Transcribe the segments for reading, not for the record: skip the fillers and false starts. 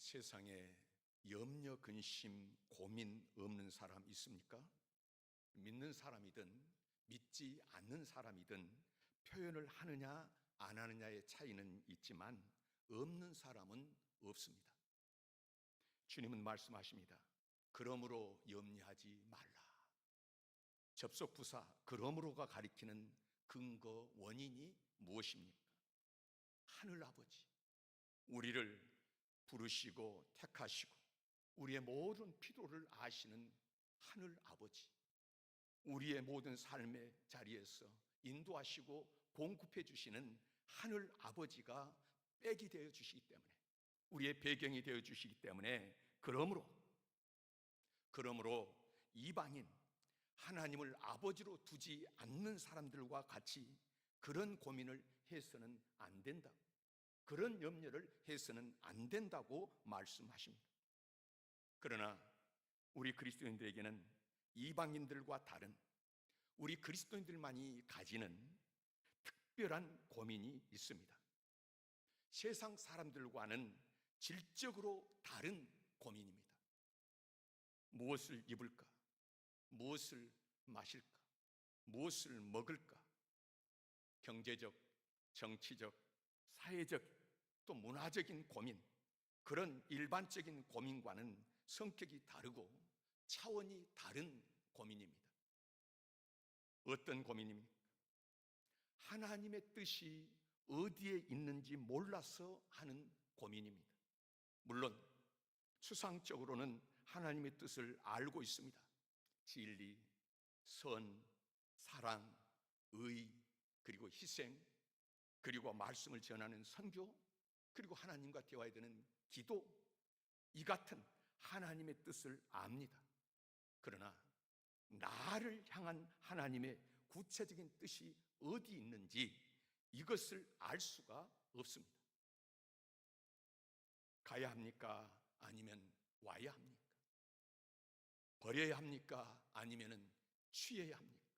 세상에 염려, 근심, 고민 없는 사람 있습니까? 믿는 사람이든 믿지 않는 사람이든 표현을 하느냐 안 하느냐의 차이는 있지만 없는 사람은 없습니다. 주님은 말씀하십니다. 그러므로 염려하지 말라. 접속부사 그러므로가 가리키는 근거 원인이 무엇입니까? 하늘아버지, 우리를 부르시고 택하시고 우리의 모든 필요를 아시는 하늘아버지, 우리의 모든 삶의 자리에서 인도하시고 공급해 주시는 하늘아버지가 백이 되어 주시기 때문에, 우리의 배경이 되어 주시기 때문에 그러므로 이방인, 하나님을 아버지로 두지 않는 사람들과 같이 그런 고민을 해서는 안 된다, 그런 염려를 해서는 안 된다고 말씀하십니다. 그러나 우리 그리스도인들에게는 이방인들과 다른, 우리 그리스도인들만이 가지는 특별한 고민이 있습니다. 세상 사람들과는 질적으로 다른 고민입니다. 무엇을 입을까? 무엇을 마실까? 무엇을 먹을까? 경제적, 정치적, 사회적, 또 문화적인 고민, 그런 일반적인 고민과는 성격이 다르고 차원이 다른 고민입니다. 어떤 고민입니까? 하나님의 뜻이 어디에 있는지 몰라서 하는 고민입니다. 물론 추상적으로는 하나님의 뜻을 알고 있습니다. 진리, 선, 사랑, 의, 그리고 희생, 그리고 말씀을 전하는 선교, 그리고 하나님과 대화해야 되는 기도, 이 같은 하나님의 뜻을 압니다. 그러나 나를 향한 하나님의 구체적인 뜻이 어디 있는지 이것을 알 수가 없습니다. 가야 합니까? 아니면 와야 합니까? 버려야 합니까? 아니면 취해야 합니까?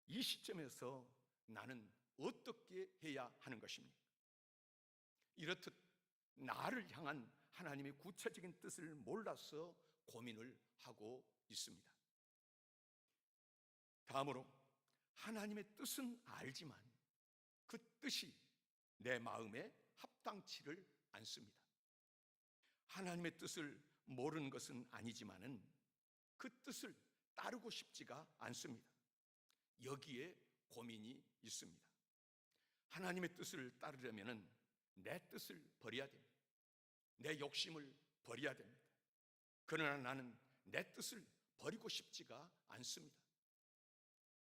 이 시점에서 나는 어떻게 해야 하는 것입니까? 이렇듯 나를 향한 하나님의 구체적인 뜻을 몰라서 고민을 하고 있습니다. 다음으로 하나님의 뜻은 알지만 그 뜻이 내 마음에 합당치를 않습니다. 하나님의 뜻을 모르는 것은 아니지만은 그 뜻을 따르고 싶지가 않습니다. 여기에 고민이 있습니다. 하나님의 뜻을 따르려면 내 뜻을 버려야 됩니다. 내 욕심을 버려야 됩니다. 그러나 나는 내 뜻을 버리고 싶지가 않습니다.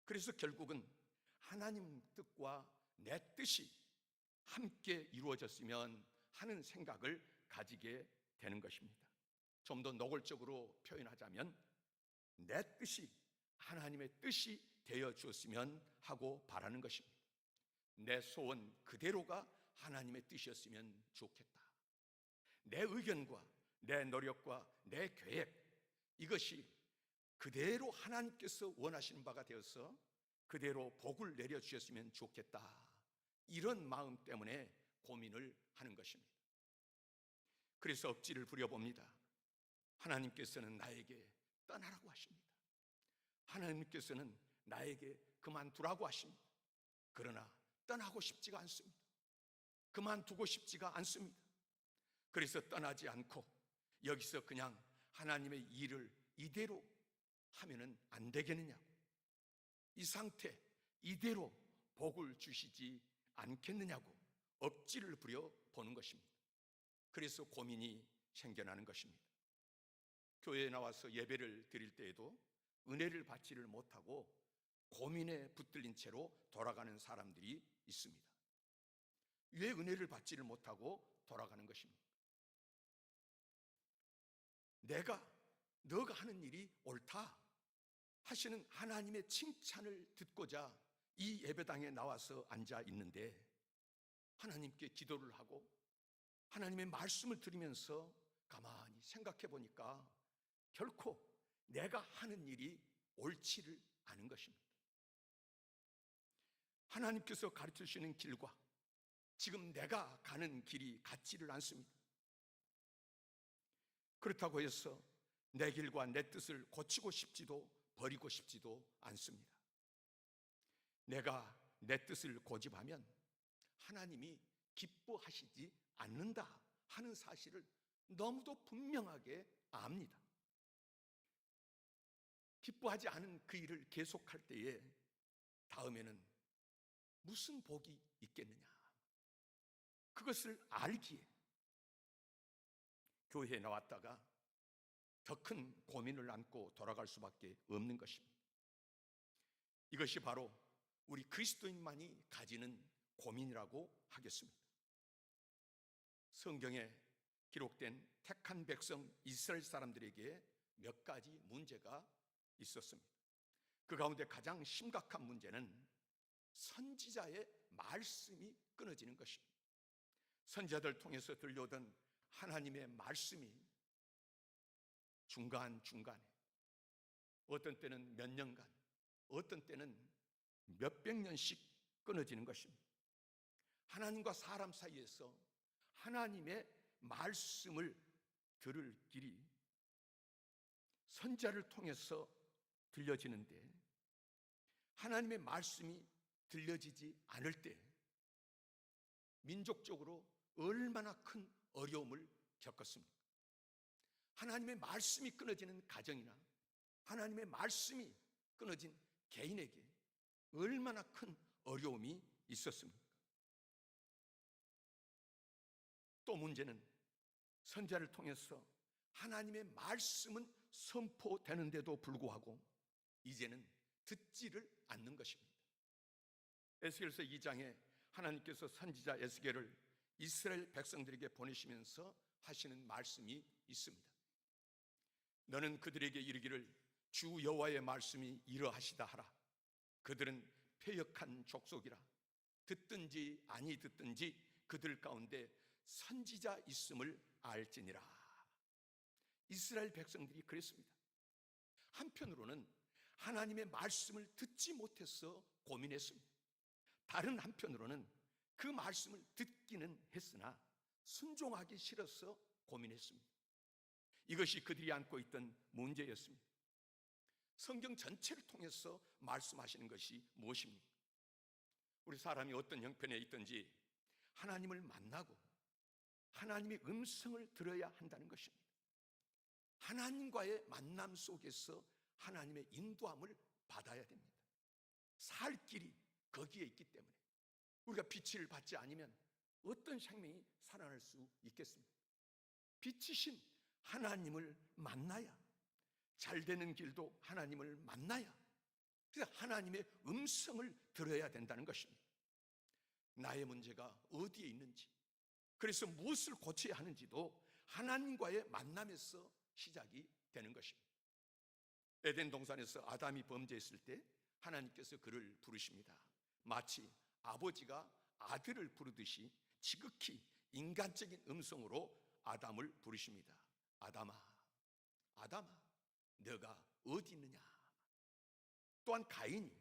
그래서 결국은 하나님 뜻과 내 뜻이 함께 이루어졌으면 하는 생각을 가지게 되는 것입니다. 좀 더 노골적으로 표현하자면 내 뜻이 하나님의 뜻이 되어 주었으면 하고 바라는 것입니다. 내 소원 그대로가 하나님의 뜻이었으면 좋겠다. 내 의견과 내 노력과 내 계획, 이것이 그대로 하나님께서 원하시는 바가 되어서 그대로 복을 내려주셨으면 좋겠다. 이런 마음 때문에 고민을 하는 것입니다. 그래서 억지를 부려봅니다. 하나님께서는 나에게 떠나라고 하십니다. 하나님께서는 나에게 그만두라고 하십니다. 그러나 떠나고 싶지가 않습니다. 그만두고 싶지가 않습니다. 그래서 떠나지 않고 여기서 그냥 하나님의 일을 이대로 하면은 안 되겠느냐고, 이 상태 이대로 복을 주시지 않겠느냐고 억지를 부려 보는 것입니다. 그래서 고민이 생겨나는 것입니다. 교회에 나와서 예배를 드릴 때에도 은혜를 받지를 못하고 고민에 붙들린 채로 돌아가는 사람들이 있습니다. 왜 은혜를 받지를 못하고 돌아가는 것입니까? 너가 하는 일이 옳다 하시는 하나님의 칭찬을 듣고자 이 예배당에 나와서 앉아 있는데, 하나님께 기도를 하고 하나님의 말씀을 들으면서 가만히 생각해 보니까 결코 내가 하는 일이 옳지를 않은 것입니다. 하나님께서 가르쳐 주시는 길과 지금 내가 가는 길이 같지를 않습니다. 그렇다고 해서 내 길과 내 뜻을 고치고 싶지도 버리고 싶지도 않습니다. 내가 내 뜻을 고집하면 하나님이 기뻐하시지 않는다 하는 사실을 너무도 분명하게 압니다. 기뻐하지 않은 그 일을 계속할 때에 다음에는 무슨 복이 있겠느냐, 그것을 알기에 교회에 나왔다가 더 큰 고민을 안고 돌아갈 수밖에 없는 것입니다. 이것이 바로 우리 그리스도인만이 가지는 고민이라고 하겠습니다. 성경에 기록된 택한 백성 이스라엘 사람들에게 몇 가지 문제가 있었습니다. 그 가운데 가장 심각한 문제는 선지자의 말씀이 끊어지는 것입니다. 선지자들 통해서 들려오던 하나님의 말씀이 중간중간에 어떤 때는 몇 년간, 어떤 때는 몇백 년씩 끊어지는 것입니다. 하나님과 사람 사이에서 하나님의 말씀을 들을 길이 선지자를 통해서 들려지는데, 하나님의 말씀이 들려지지 않을 때 민족적으로 얼마나 큰 어려움을 겪었습니까? 하나님의 말씀이 끊어지는 가정이나 하나님의 말씀이 끊어진 개인에게 얼마나 큰 어려움이 있었습니까? 또 문제는 선지자를 통해서 하나님의 말씀은 선포되는데도 불구하고 이제는 듣지를 않는 것입니다. 에스겔서 2장에 하나님께서 선지자 에스겔을 이스라엘 백성들에게 보내시면서 하시는 말씀이 있습니다. 너는 그들에게 이르기를 주 여호와의 말씀이 이러하시다 하라. 그들은 패역한 족속이라. 듣든지 아니 듣든지 그들 가운데 선지자 있음을 알지니라. 이스라엘 백성들이 그랬습니다. 한편으로는 하나님의 말씀을 듣지 못해서 고민했습니다. 다른 한편으로는 그 말씀을 듣기는 했으나 순종하기 싫어서 고민했습니다. 이것이 그들이 안고 있던 문제였습니다. 성경 전체를 통해서 말씀하시는 것이 무엇입니까? 우리 사람이 어떤 형편에 있든지 하나님을 만나고 하나님의 음성을 들어야 한다는 것입니다. 하나님과의 만남 속에서 하나님의 인도함을 받아야 됩니다. 살 길이 거기에 있기 때문에 우리가 빛을 받지 않으면 어떤 생명이 살아날 수 있겠습니까? 빛이신 하나님을 만나야, 잘 되는 길도 하나님을 만나야, 그래서 하나님의 음성을 들어야 된다는 것입니다. 나의 문제가 어디에 있는지, 그래서 무엇을 고쳐야 하는지도 하나님과의 만남에서 시작이 되는 것입니다. 에덴 동산에서 아담이 범죄했을 때 하나님께서 그를 부르십니다. 마치 아버지가 아들을 부르듯이 지극히 인간적인 음성으로 아담을 부르십니다. 아담아, 아담아, 너가 어디 있느냐? 또한 가인이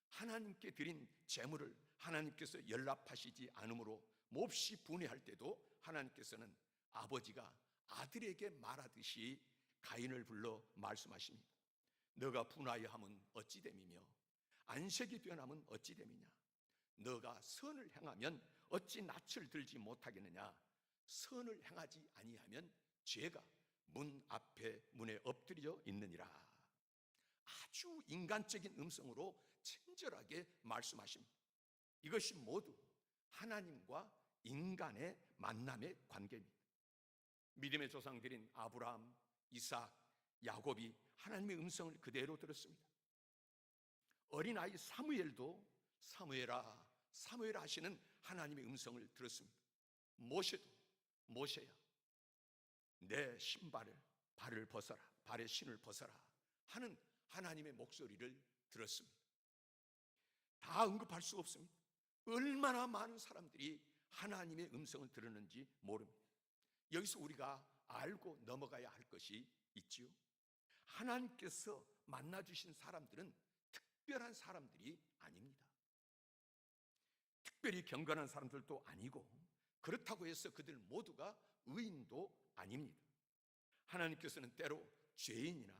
하나님께 드린 제물을 하나님께서 연락하시지 않으므로 몹시 분해할 때도 하나님께서는 아버지가 아들에게 말하듯이 가인을 불러 말씀하십니다. 너가 분하여 함은 어찌 됨이며 안색이 되어남은 어찌 됨이냐? 너가 선을 행하면 어찌 낯을 들지 못하겠느냐? 선을 행하지 아니하면 죄가 문 앞에 문에 엎드려 있느니라. 아주 인간적인 음성으로 친절하게 말씀하십니다. 이것이 모두 하나님과 인간의 만남의 관계입니다. 믿음의 조상들인 아브라함, 이삭, 야곱이 하나님의 음성을 그대로 들었습니다. 어린아이 사무엘도 사무엘아, 사무엘아 하시는 하나님의 음성을 들었습니다. 모세도 모세야, 내 신발을 발을 벗어라, 발의 신을 벗어라 하는 하나님의 목소리를 들었습니다. 다 언급할 수 없습니다. 얼마나 많은 사람들이 하나님의 음성을 들었는지 모릅니다. 여기서 우리가 알고 넘어가야 할 것이 있지요. 하나님께서 만나주신 사람들은 특별한 사람들이 아닙니다. 특별히 경건한 사람들도 아니고, 그렇다고 해서 그들 모두가 의인도 아닙니다. 하나님께서는 때로 죄인이나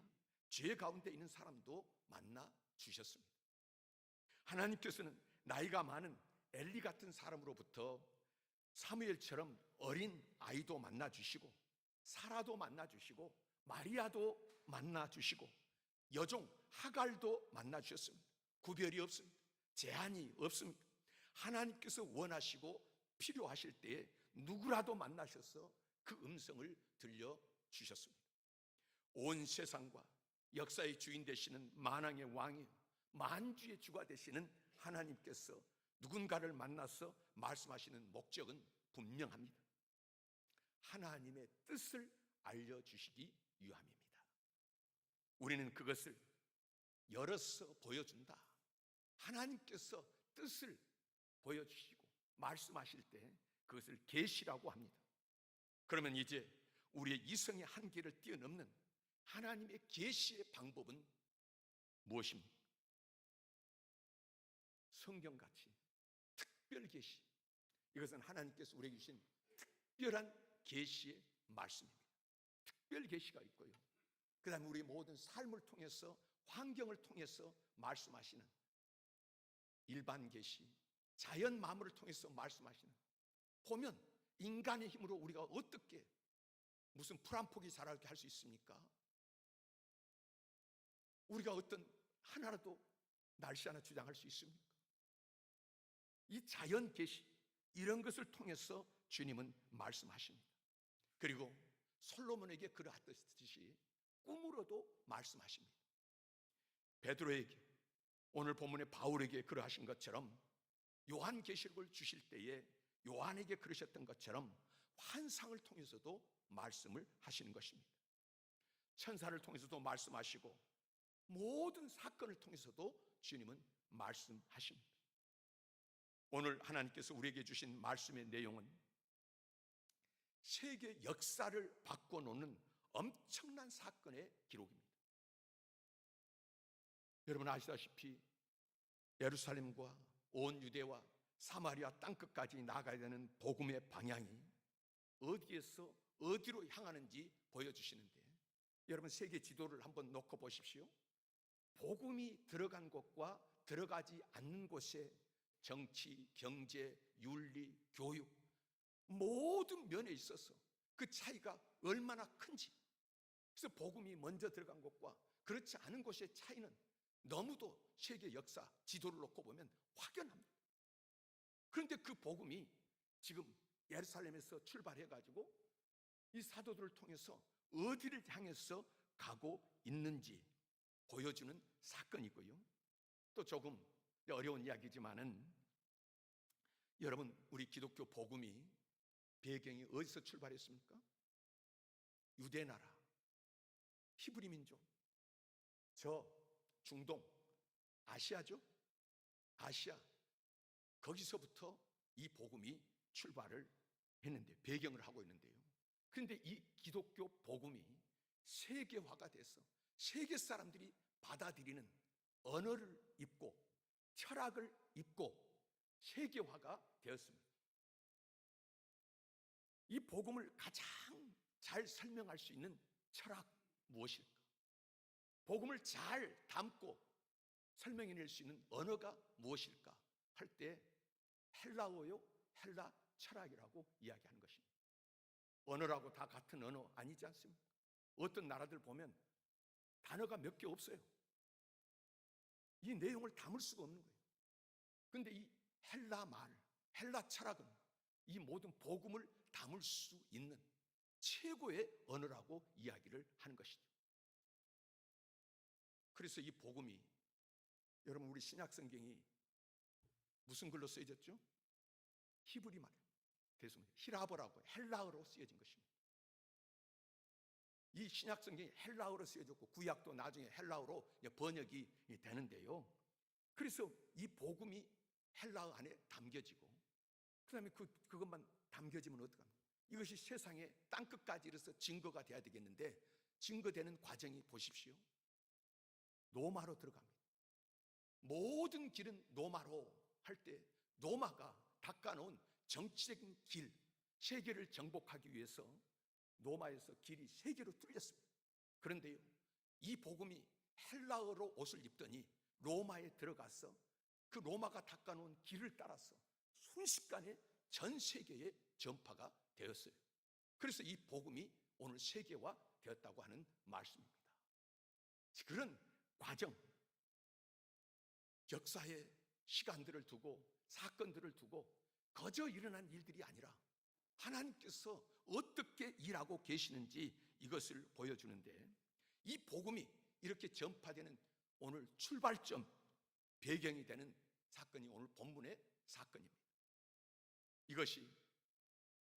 죄 가운데 있는 사람도 만나 주셨습니다. 하나님께서는 나이가 많은 엘리 같은 사람으로부터 사무엘처럼 어린 아이도 만나 주시고, 사라도 만나 주시고, 마리아도 만나 주시고, 여종 하갈도 만나 주셨습니다. 구별이 없습니다. 제한이 없습니다. 하나님께서 원하시고 필요하실 때에 누구라도 만나셔서 그 음성을 들려주셨습니다. 온 세상과 역사의 주인 되시는 만왕의 왕이요 만주의 주가 되시는 하나님께서 누군가를 만나서 말씀하시는 목적은 분명합니다. 하나님의 뜻을 알려주시기 위함입니다. 우리는 그것을 열어서 보여준다. 하나님께서 뜻을 보여주시고 말씀하실 때 그것을 계시라고 합니다. 그러면 이제 우리의 이성의 한계를 뛰어넘는 하나님의 계시의 방법은 무엇입니까? 성경같이 특별 계시, 이것은 하나님께서 우리에게 주신 특별한 계시의 말씀입니다. 특별 계시가 있고요, 그 다음에 우리 모든 삶을 통해서, 환경을 통해서 말씀하시는 일반 계시, 자연 만물을 통해서 말씀하시는, 보면 인간의 힘으로 우리가 어떻게 무슨 풀 한 포기 자라게 할 수 있습니까? 우리가 어떤 하나라도 날씨 하나 주장할 수 있습니까? 이 자연 계시, 이런 것을 통해서 주님은 말씀하십니다. 그리고 솔로몬에게 그러하듯이 꿈으로도 말씀하십니다. 베드로에게, 오늘 본문의 바울에게 그러하신 것처럼 요한계시록을 주실 때에 요한에게 그러셨던 것처럼 환상을 통해서도 말씀을 하시는 것입니다. 천사를 통해서도 말씀하시고 모든 사건을 통해서도 주님은 말씀하십니다. 오늘 하나님께서 우리에게 주신 말씀의 내용은 세계 역사를 바꿔놓는 엄청난 사건의 기록입니다. 여러분 아시다시피 예루살렘과 온 유대와 사마리아 땅끝까지 나가야 되는 복음의 방향이 어디에서 어디로 향하는지 보여주시는데, 여러분 세계 지도를 한번 놓고 보십시오. 복음이 들어간 곳과 들어가지 않는 곳의 정치, 경제, 윤리, 교육, 모든 면에 있어서 그 차이가 얼마나 큰지, 그래서 복음이 먼저 들어간 곳과 그렇지 않은 곳의 차이는 너무도 세계 역사 지도를 놓고 보면 확연합니다. 그런데 그 복음이 지금 예루살렘에서 출발해가지고 이 사도들을 통해서 어디를 향해서 가고 있는지 보여주는 사건이고요, 또 조금 어려운 이야기지만은 여러분 우리 기독교 복음이 배경이 어디서 출발했습니까? 유대나라, 히브리 민족, 저 중동, 아시아죠? 아시아, 거기서부터 이 복음이 출발을 했는데, 배경을 하고 있는데요, 그런데 이 기독교 복음이 세계화가 돼서 세계 사람들이 받아들이는 언어를 입고 철학을 입고 세계화가 되었습니다. 이 복음을 가장 잘 설명할 수 있는 철학 무엇일까? 복음을 잘 담고 설명해낼 수 있는 언어가 무엇일까 할 때 헬라어요, 헬라 철학이라고 이야기하는 것입니다. 언어라고 다 같은 언어 아니지 않습니까? 어떤 나라들 보면 단어가 몇 개 없어요. 이 내용을 담을 수가 없는 거예요. 그런데 이 헬라 말, 헬라 철학은 이 모든 복음을 담을 수 있는 최고의 언어라고 이야기를 하는 것이죠. 그래서 이 복음이, 여러분 우리 신약 성경이 무슨 글로 쓰여졌죠? 히브리 말, 히라보라고 헬라어로 쓰여진 것입니다. 이 신약 성경이 헬라어로 쓰여졌고 구약도 나중에 헬라어로 번역이 되는데요, 그래서 이 복음이 헬라어 안에 담겨지고, 그 다음에 그것만 담겨지면 어떡합니까? 이것이 세상의 땅끝까지 이르러서 증거가 돼야 되겠는데, 증거되는 과정이 보십시오. 로마로 들어갑니다. 모든 길은 로마로 할 때 로마가 닦아놓은 정치적인 길, 세계를 정복하기 위해서 로마에서 길이 3개로 뚫렸습니다. 그런데요, 이 복음이 헬라어로 옷을 입더니 로마에 들어가서 그 로마가 닦아놓은 길을 따라서 순식간에 전 세계에 전파가 되었어요. 그래서 이 복음이 오늘 세계화 되었다고 하는 말씀입니다. 그런 과정, 역사의 시간들을 두고 사건들을 두고 거저 일어난 일들이 아니라 하나님께서 어떻게 일하고 계시는지 이것을 보여주는데, 이 복음이 이렇게 전파되는 오늘 출발점, 배경이 되는 사건이 오늘 본문의 사건입니다. 이것이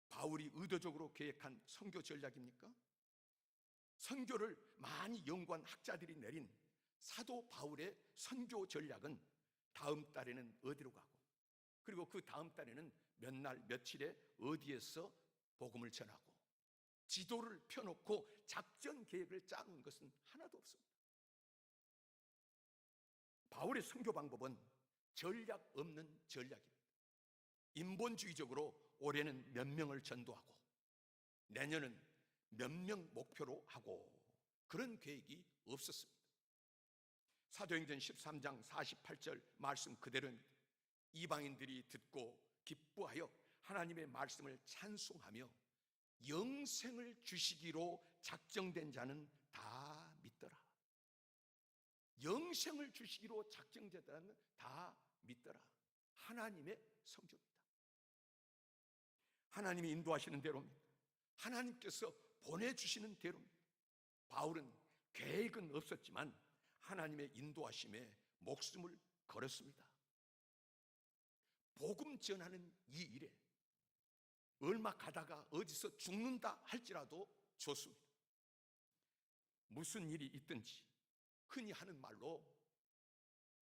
바울이 의도적으로 계획한 선교 전략입니까? 선교를 많이 연구한 학자들이 내린 사도 바울의 선교 전략은 다음 달에는 어디로 가고, 그리고 그 다음 달에는 몇 날 며칠에 어디에서 복음을 전하고, 지도를 펴놓고 작전 계획을 짜는 것은 하나도 없습니다. 바울의 선교 방법은 전략 없는 전략입니다. 인본주의적으로 올해는 몇 명을 전도하고 내년은 몇 명 목표로 하고, 그런 계획이 없었습니다. 사도행전 13장 48절 말씀 그대로입니다. 이방인들이 듣고 기뻐하여 하나님의 말씀을 찬송하며 영생을 주시기로 작정된 자는 다 믿더라. 영생을 주시기로 작정된 자는 다 믿더라. 하나님의 성교입니다. 하나님이 인도하시는 대로입니다. 하나님께서 보내주시는 대로입니다. 바울은 계획은 없었지만 하나님의 인도하심에 목숨을 걸었습니다. 복음 전하는 이 일에 얼마 가다가 어디서 죽는다 할지라도 좋습니다. 무슨 일이 있든지 흔히 하는 말로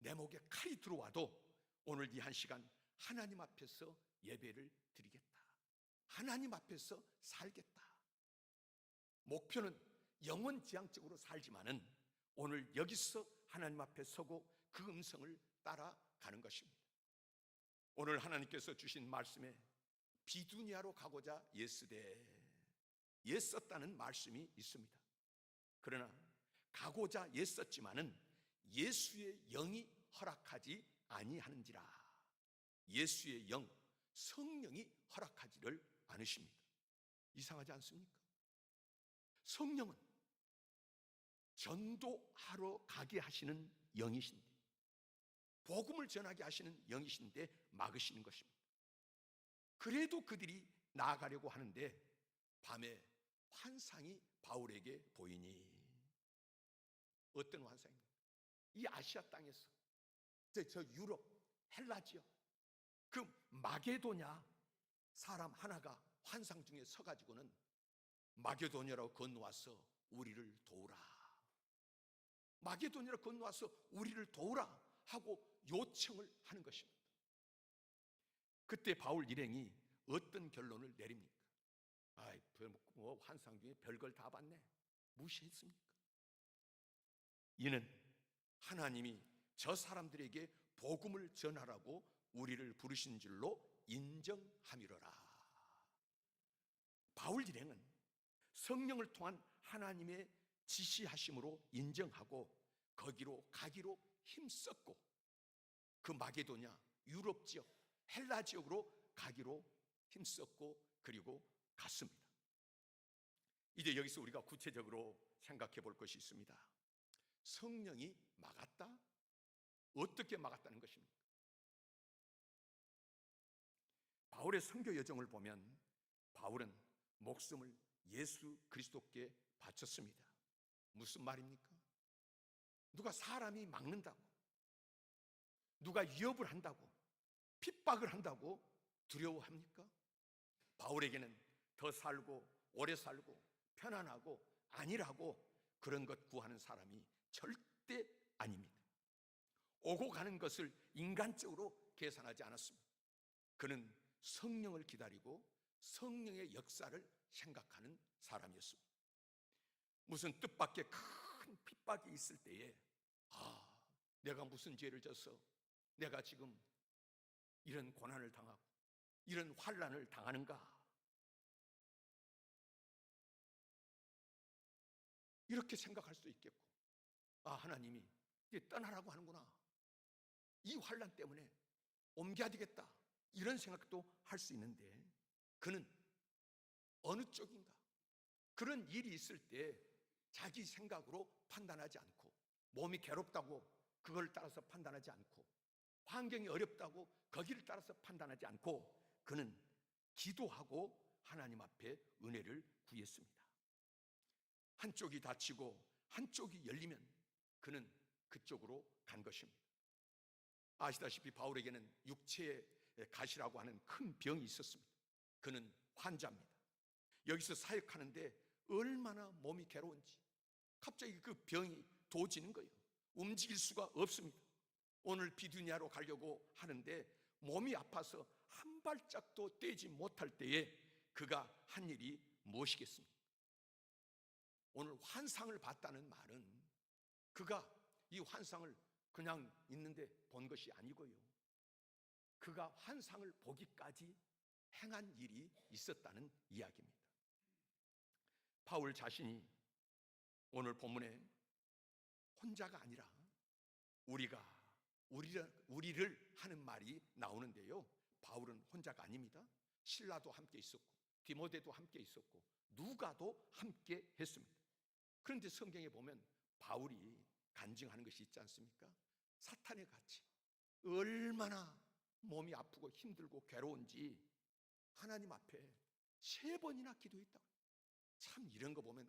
내 목에 칼이 들어와도 오늘 이 한 시간 하나님 앞에서 예배를 드리겠다. 하나님 앞에서 살겠다. 목표는 영원지향적으로 살지만은 오늘 여기서 하나님 앞에 서고 그 음성을 따라가는 것입니다. 오늘 하나님께서 주신 말씀에 비두니아로 가고자 애썼다는 말씀이 있습니다. 그러나 가고자 애썼지만은 예수의 영이 허락하지 아니하는지라. 예수의 영, 성령이 허락하지를 않으십니다. 이상하지 않습니까? 성령은 전도하러 가게 하시는 영이신데, 복음을 전하게 하시는 영이신데 막으시는 것입니다. 그래도 그들이 나아가려고 하는데 밤에 환상이 바울에게 보이니, 어떤 환상입니까? 이 아시아 땅에서 저 유럽, 헬라 지역, 그 마게도냐 사람 하나가 환상 중에 서가지고는 마게도냐로 건너와서 우리를 도우라, 마게도냐로 건너와서 우리를 도우라 하고 요청을 하는 것입니다. 그때 바울 일행이 어떤 결론을 내립니까? 뭐 환상 중에 별걸 다 봤네, 무시했습니까? 이는 하나님이 저 사람들에게 복음을 전하라고 우리를 부르신 줄로 인정함이로라. 바울 일행은 성령을 통한 하나님의 지시하심으로 인정하고 거기로 가기로 힘썼고, 그 마게도냐, 유럽 지역, 헬라 지역으로 가기로 힘썼고 그리고 갔습니다. 이제 여기서 우리가 구체적으로 생각해 볼 것이 있습니다. 성령이 막았다? 어떻게 막았다는 것입니까? 바울의 선교 여정을 보면 바울은 목숨을 예수 그리스도께 바쳤습니다. 무슨 말입니까? 누가 사람이 막는다고, 누가 위협을 한다고, 핍박을 한다고 두려워합니까? 바울에게는 더 살고 오래 살고 편안하고 안일하고 그런 것 구하는 사람이 절대 아닙니다. 오고 가는 것을 인간적으로 계산하지 않았습니다. 그는 성령을 기다리고 성령의 역사를 생각하는 사람이었습니다. 무슨 뜻밖의 큰 핍박이 있을 때에 내가 무슨 죄를 져서 내가 지금 이런 고난을 당하고 이런 환난을 당하는가? 이렇게 생각할 수 있겠고, 아, 하나님이 이제 떠나라고 하는구나, 이 환난 때문에 옮겨야 되겠다, 이런 생각도 할 수 있는데, 그는 어느 쪽인가, 그런 일이 있을 때 자기 생각으로 판단하지 않고, 몸이 괴롭다고 그걸 따라서 판단하지 않고, 환경이 어렵다고 거기를 따라서 판단하지 않고, 그는 기도하고 하나님 앞에 은혜를 구했습니다. 한쪽이 닫히고 한쪽이 열리면 그는 그쪽으로 간 것입니다. 아시다시피 바울에게는 육체의 가시라고 하는 큰 병이 있었습니다. 그는 환자입니다. 여기서 사역하는데 얼마나 몸이 괴로운지, 갑자기 그 병이 도지는 거예요. 움직일 수가 없습니다. 오늘 비두니아로 가려고 하는데 몸이 아파서 한 발짝도 떼지 못할 때에 그가 한 일이 무엇이겠습니까? 오늘 환상을 봤다는 말은 그가 이 환상을 그냥 있는데 본 것이 아니고요, 그가 환상을 보기까지 행한 일이 있었다는 이야기입니다. 바울 자신이 오늘 본문에 혼자가 아니라 우리를 하는 말이 나오는데요, 바울은 혼자가 아닙니다. 실라도 함께 있었고 디모데도 함께 있었고 누가도 함께 했습니다. 그런데 성경에 보면 바울이 간증하는 것이 있지 않습니까? 사탄의 같이 얼마나 몸이 아프고 힘들고 괴로운지 하나님 앞에 3번이나 기도했다고. 참 이런 거 보면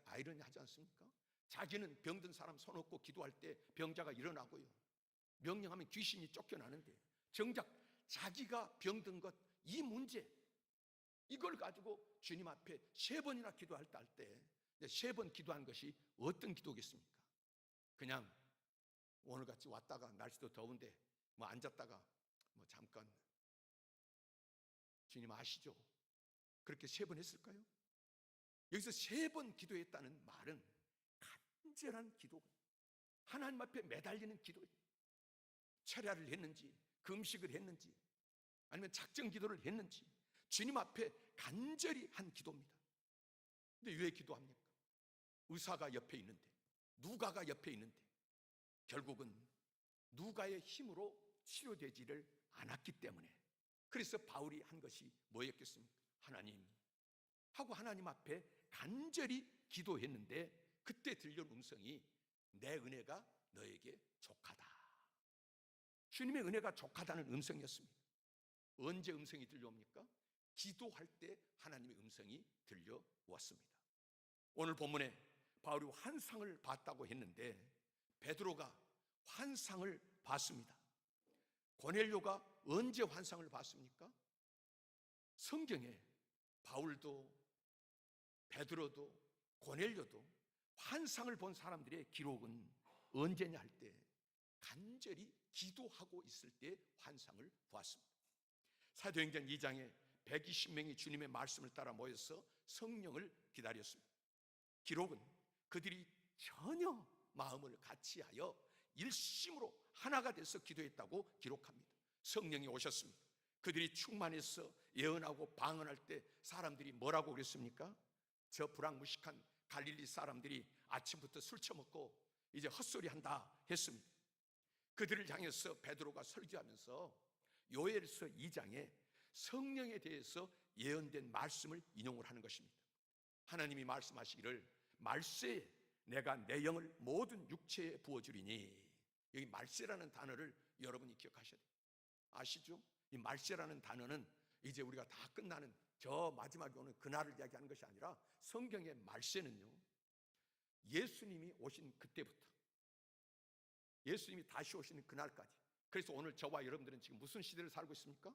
아이러니하지 않습니까? 자기는 병든 사람 손 얹고 기도할 때 병자가 일어나고요, 명령하면 귀신이 쫓겨나는데 정작 자기가 병든 것, 이 문제, 이걸 가지고 주님 앞에 3번이나 기도할 때 3번 기도한 것이 어떤 기도겠습니까? 그냥 오늘같이 왔다가 날씨도 더운데 뭐 앉았다가 뭐 잠깐 주님 아시죠? 그렇게 3번 했을까요? 여기서 3번 기도했다는 말은 간절한 기도, 하나님 앞에 매달리는 기도예요. 철야를 했는지 금식을 했는지 아니면 작정 기도를 했는지 주님 앞에 간절히 한 기도입니다. 근데 왜 기도합니까? 의사가 옆에 있는데, 누가가 옆에 있는데 결국은 누가의 힘으로 치료되지를 않았기 때문에, 그래서 바울이 한 것이 뭐였겠습니까? 하나님 하고 하나님 앞에 간절히 기도했는데 그때 들려온 음성이 내 은혜가 너에게 족하다. 주님의 은혜가 족하다는 음성이었습니다. 언제 음성이 들려옵니까? 기도할 때 하나님의 음성이 들려왔습니다. 오늘 본문에 바울이 환상을 봤다고 했는데 베드로가 환상을 봤습니다. 고넬료가 언제 환상을 봤습니까? 성경에 바울도 베드로도 고넬료도 환상을 본 사람들의 기록은 언제냐 할 때 간절히 기도하고 있을 때 환상을 보았습니다. 사도행전 2장에 120명이 주님의 말씀을 따라 모여서 성령을 기다렸습니다. 기록은 그들이 전혀 마음을 같이하여 일심으로 하나가 돼서 기도했다고 기록합니다. 성령이 오셨습니다. 그들이 충만해서 예언하고 방언할 때 사람들이 뭐라고 그랬습니까? 저 불황무식한 갈릴리 사람들이 아침부터 술 처먹고 이제 헛소리한다 했습니다. 그들을 향해서 베드로가 설교하면서 요엘서 2장에 성령에 대해서 예언된 말씀을 인용을 하는 것입니다. 하나님이 말씀하시기를 말세에 내가 내 영을 모든 육체에 부어주리니, 여기 말세라는 단어를 여러분이 기억하셔야 돼요. 아시죠? 이 말세라는 단어는 이제 우리가 다 끝나는 저 마지막에 오는 그날을 이야기하는 것이 아니라 성경의 말세는요, 예수님이 오신 그때부터 예수님이 다시 오시는 그날까지. 그래서 오늘 저와 여러분들은 지금 무슨 시대를 살고 있습니까?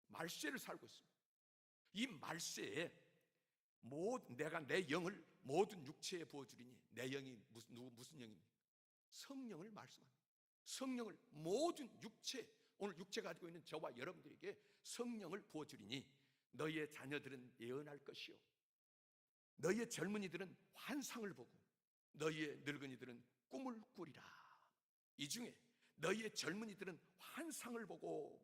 말세를 살고 있습니다. 이 말세에 내가 내 영을 모든 육체에 부어주리니, 내 영이 무슨 영입니까? 성령을 말씀합니다. 성령을 모든 육체, 오늘 육체 가지고 있는 저와 여러분들에게 성령을 부어주리니 너희의 자녀들은 예언할 것이요, 너희의 젊은이들은 환상을 보고 너희의 늙은이들은 꿈을 꾸리라. 이 중에 너희의 젊은이들은 환상을 보고,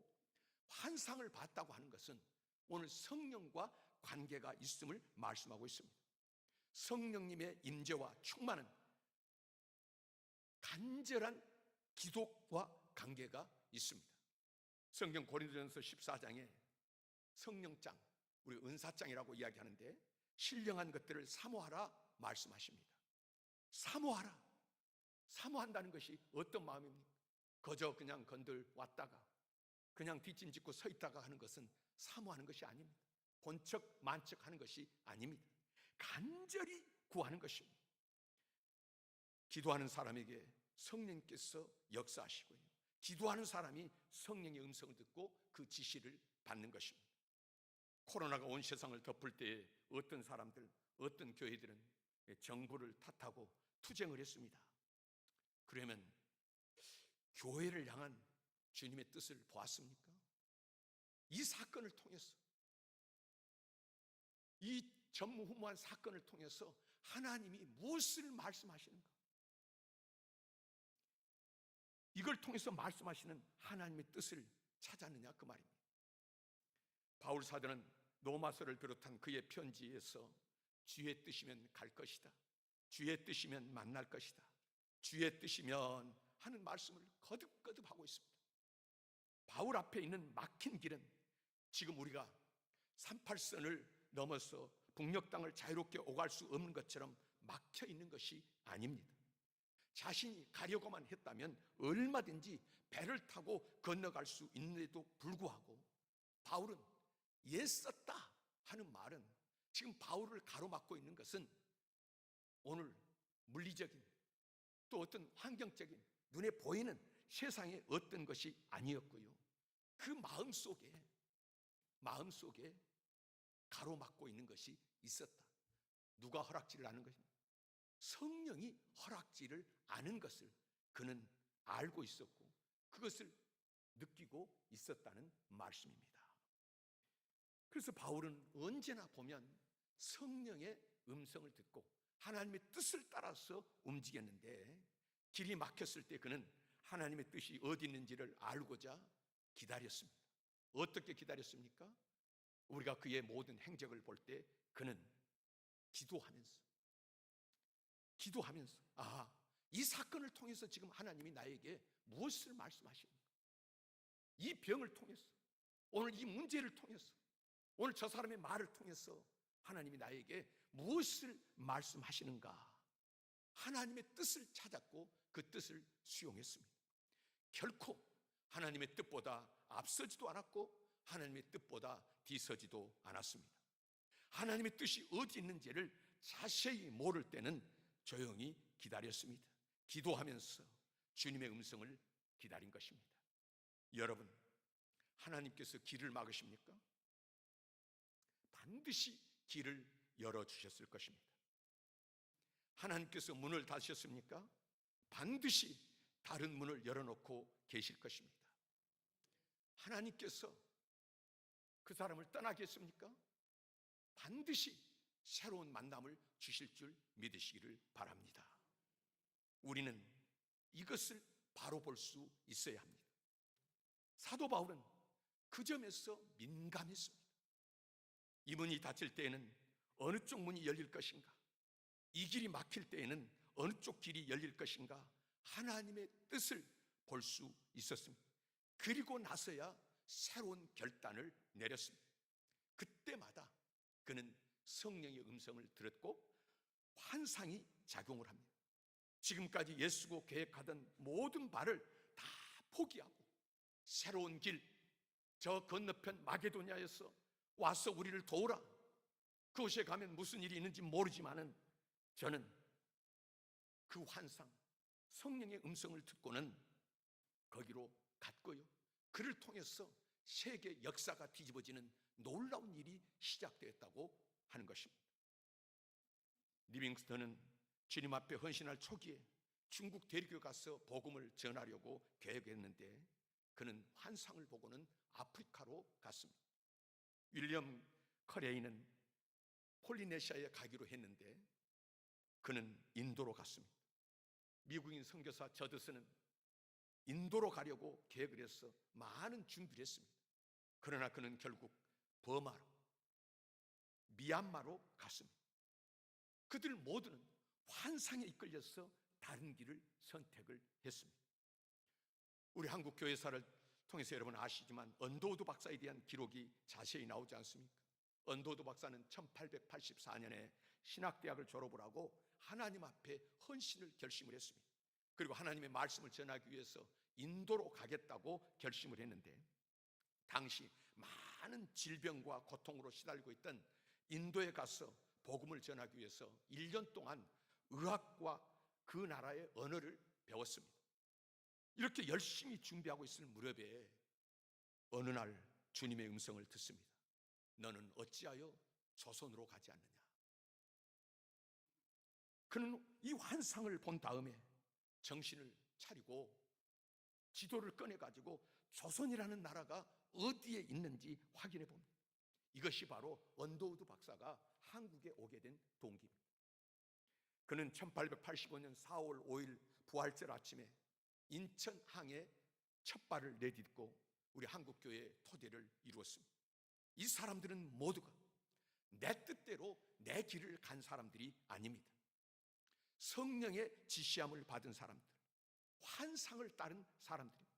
환상을 봤다고 하는 것은 오늘 성령과 관계가 있음을 말씀하고 있습니다. 성령님의 임재와 충만은 간절한 기도와 관계가 있습니다. 성경 고린도전서 14장에 성령장, 우리 은사장이라고 이야기하는데 신령한 것들을 사모하라 말씀하십니다. 사모하라. 사모한다는 것이 어떤 마음입니까? 그저 그냥 건들 왔다가 그냥 뒷짐짓고 서 있다가 하는 것은 사모하는 것이 아닙니다. 본척 만척하는 것이 아닙니다. 간절히 구하는 것입니다. 기도하는 사람에게 성령께서 역사하시고요, 기도하는 사람이 성령의 음성을 듣고 그 지시를 받는 것입니다. 코로나가 온 세상을 덮을 때에 어떤 사람들, 어떤 교회들은 정부를 탓하고 투쟁을 했습니다. 그러면 교회를 향한 주님의 뜻을 보았습니까? 이 사건을 통해서, 이 전무후무한 사건을 통해서 하나님이 무엇을 말씀하시는가? 이걸 통해서 말씀하시는 하나님의 뜻을 찾았느냐 그 말입니다. 바울 사도는 로마서를 비롯한 그의 편지에서 주의 뜻이면 갈 것이다, 주의 뜻이면 만날 것이다, 주의 뜻이면 하는 말씀을 거듭거듭 하고 있습니다. 바울 앞에 있는 막힌 길은 지금 우리가 38선을 넘어서 북녘 땅을 자유롭게 오갈 수 없는 것처럼 막혀 있는 것이 아닙니다. 자신이 가려고만 했다면 얼마든지 배를 타고 건너갈 수 있는데도 불구하고 바울은 애썼다 하는 말은, 지금 바울을 가로막고 있는 것은 오늘 물리적인 또 어떤 환경적인 눈에 보이는 세상의 어떤 것이 아니었고요, 그 마음속에 가로막고 있는 것이 있었다. 누가 허락지를 아는 것입니까? 성령이 허락지를 아는 것을 그는 알고 있었고 그것을 느끼고 있었다는 말씀입니다. 그래서 바울은 언제나 보면 성령의 음성을 듣고 하나님의 뜻을 따라서 움직였는데, 길이 막혔을 때 그는 하나님의 뜻이 어디 있는지를 알고자 기다렸습니다. 어떻게 기다렸습니까? 우리가 그의 모든 행적을 볼 때 그는 기도하면서 이 사건을 통해서 지금 하나님이 나에게 무엇을 말씀하시는가, 이 병을 통해서, 오늘 이 문제를 통해서, 오늘 저 사람의 말을 통해서 하나님이 나에게 무엇을 말씀하시는가, 하나님의 뜻을 찾았고 그 뜻을 수용했습니다. 결코 하나님의 뜻보다 앞서지도 않았고 하나님의 뜻보다 뒤서지도 않았습니다. 하나님의 뜻이 어디 있는지를 자세히 모를 때는 조용히 기다렸습니다. 기도하면서 주님의 음성을 기다린 것입니다. 여러분, 하나님께서 길을 막으십니까? 반드시 길을 열어주셨을 것입니다. 하나님께서 문을 닫으셨습니까? 반드시 다른 문을 열어놓고 계실 것입니다. 하나님께서 그 사람을 떠나게 했습니까? 반드시 새로운 만남을 주실 줄 믿으시기를 바랍니다. 우리는 이것을 바로 볼 수 있어야 합니다. 사도 바울은 그 점에서 민감했습니다. 이 문이 닫힐 때에는 어느 쪽 문이 열릴 것인가, 이 길이 막힐 때에는 어느 쪽 길이 열릴 것인가, 하나님의 뜻을 볼 수 있었습니다. 그리고 나서야 새로운 결단을 내렸습니다. 그때마다 그는 성령의 음성을 들었고 환상이 작용을 합니다. 지금까지 애쓰고 계획하던 모든 바를 다 포기하고 새로운 길, 저 건너편 마게도냐에서 와서 우리를 도우라, 그곳에 가면 무슨 일이 있는지 모르지만은 저는 그 환상, 성령의 음성을 듣고는 거기로 갔고요, 그를 통해서 세계 역사가 뒤집어지는 놀라운 일이 시작되었다고 하는 것입니다. 리빙스턴은 주님 앞에 헌신할 초기에 중국 대륙에 가서 복음을 전하려고 계획했는데 그는 환상을 보고는 아프리카로 갔습니다. 윌리엄 커레이는 폴리네시아에 가기로 했는데 그는 인도로 갔습니다. 미국인 선교사 저드스는 인도로 가려고 계획을 해서 많은 준비를 했습니다. 그러나 그는 결국 버마로, 미얀마로 갔습니다. 그들 모두는 환상에 이끌려서 다른 길을 선택을 했습니다. 우리 한국 교회사를 통해서 여러분 아시지만 언더우드 박사에 대한 기록이 자세히 나오지 않습니까? 언더우드 박사는 1884년에 신학대학을 졸업을 하고 하나님 앞에 헌신을 결심을 했습니다. 그리고 하나님의 말씀을 전하기 위해서 인도로 가겠다고 결심을 했는데, 당시 많은 질병과 고통으로 시달리고 있던 인도에 가서 복음을 전하기 위해서 1년 동안 의학과 그 나라의 언어를 배웠습니다. 이렇게 열심히 준비하고 있을 무렵에 어느 날 주님의 음성을 듣습니다. 너는 어찌하여 조선으로 가지 않느냐? 그는 이 환상을 본 다음에 정신을 차리고 지도를 꺼내가지고 조선이라는 나라가 어디에 있는지 확인해 봅니다. 이것이 바로 언더우드 박사가 한국에 오게 된 동기입니다. 그는 1885년 4월 5일 부활절 아침에 인천항에 첫 발을 내딛고 우리 한국교회의 토대를 이루었습니다. 이 사람들은 모두가 내 뜻대로 내 길을 간 사람들이 아닙니다. 성령의 지시함을 받은 사람들, 환상을 따른 사람들입니다.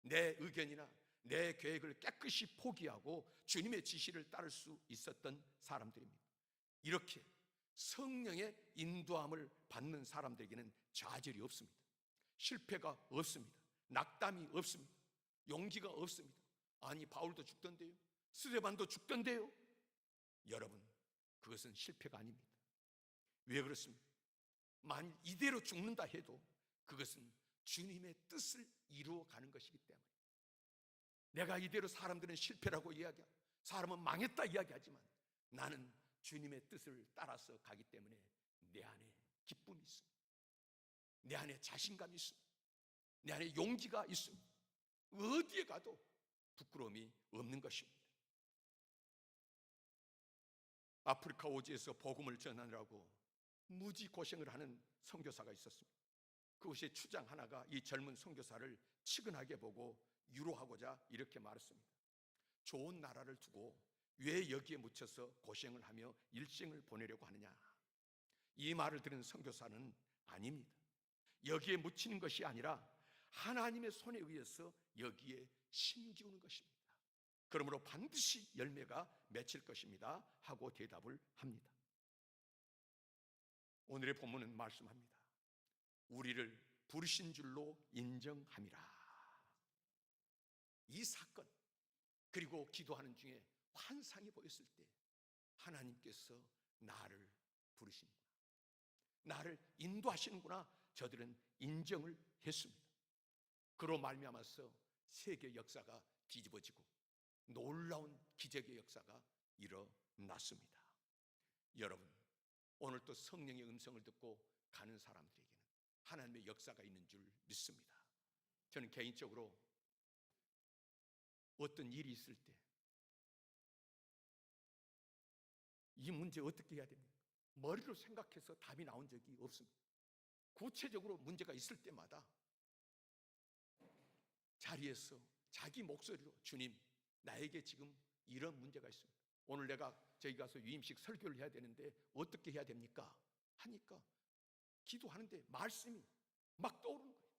내 의견이나 내 계획을 깨끗이 포기하고 주님의 지시를 따를 수 있었던 사람들입니다. 이렇게 성령의 인도함을 받는 사람들에게는 좌절이 없습니다. 실패가 없습니다. 낙담이 없습니다. 용기가 없습니다. 아니, 바울도 죽던데요, 스데반도 죽던데요. 여러분, 그것은 실패가 아닙니다. 왜 그렇습니까? 만일 이대로 죽는다 해도 그것은 주님의 뜻을 이루어가는 것이기 때문에. 내가 이대로 사람들은 실패라고 이야기하고 사람은 망했다 이야기하지만 나는 주님의 뜻을 따라서 가기 때문에 내 안에 기쁨이 있습니다. 내 안에 자신감이 있습니다. 내 안에 용기가 있습니다. 어디에 가도 부끄러움이 없는 것입니다. 아프리카 오지에서 복음을 전하느라고 무지 고생을 하는 선교사가 있었습니다. 그곳의 추장 하나가 이 젊은 선교사를 치근하게 보고 위로하고자 이렇게 말했습니다. 좋은 나라를 두고 왜 여기에 묻혀서 고생을 하며 일생을 보내려고 하느냐? 이 말을 들은 선교사는 아닙니다. 여기에 묻히는 것이 아니라 하나님의 손에 의해서 여기에 심기우는 것입니다. 그러므로 반드시 열매가 맺힐 것입니다 하고 대답을 합니다. 오늘의 본문은 말씀합니다. 우리를 부르신 줄로 인정함이라. 이 사건, 그리고 기도하는 중에 환상이 보였을 때 하나님께서 나를 부르시는구나, 나를 인도하시는구나, 저들은 인정을 했습니다. 그로 말미암아서 세계 역사가 뒤집어지고 놀라운 기적의 역사가 일어났습니다. 여러분, 오늘 또 성령의 음성을 듣고 가는 사람들에게는 하나님의 역사가 있는 줄 믿습니다. 저는 개인적으로 어떤 일이 있을 때 이 문제 어떻게 해야 됩니까? 머리로 생각해서 답이 나온 적이 없습니다. 구체적으로 문제가 있을 때마다 자리에서 자기 목소리로 주님, 나에게 지금 이런 문제가 있습니다. 오늘 내가 저기 가서 유임식 설교를 해야 되는데 어떻게 해야 됩니까? 하니까 기도하는데 말씀이 막 떠오르는 거예요.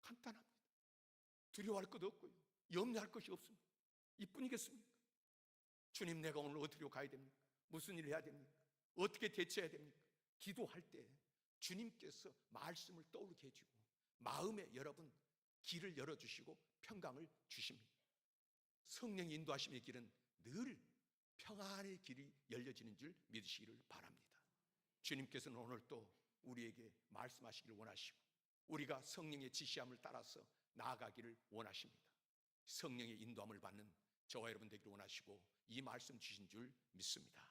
간단합니다. 두려워할 것도 없고요, 염려할 것이 없습니다. 이뿐이겠습니까? 주님, 내가 오늘 어디로 가야 됩니까? 무슨 일을 해야 됩니까? 어떻게 대처해야 됩니까? 기도할 때 주님께서 말씀을 떠오르게 해주고 마음에 여러분 길을 열어주시고 평강을 주십니다. 성령의 인도하심의 길은 늘 평안의 길이 열려지는 줄 믿으시기를 바랍니다. 주님께서는 오늘 또 우리에게 말씀하시기를 원하시고 우리가 성령의 지시함을 따라서 나아가기를 원하십니다. 성령의 인도함을 받는 저와 여러분 되기를 원하시고 이 말씀 주신 줄 믿습니다.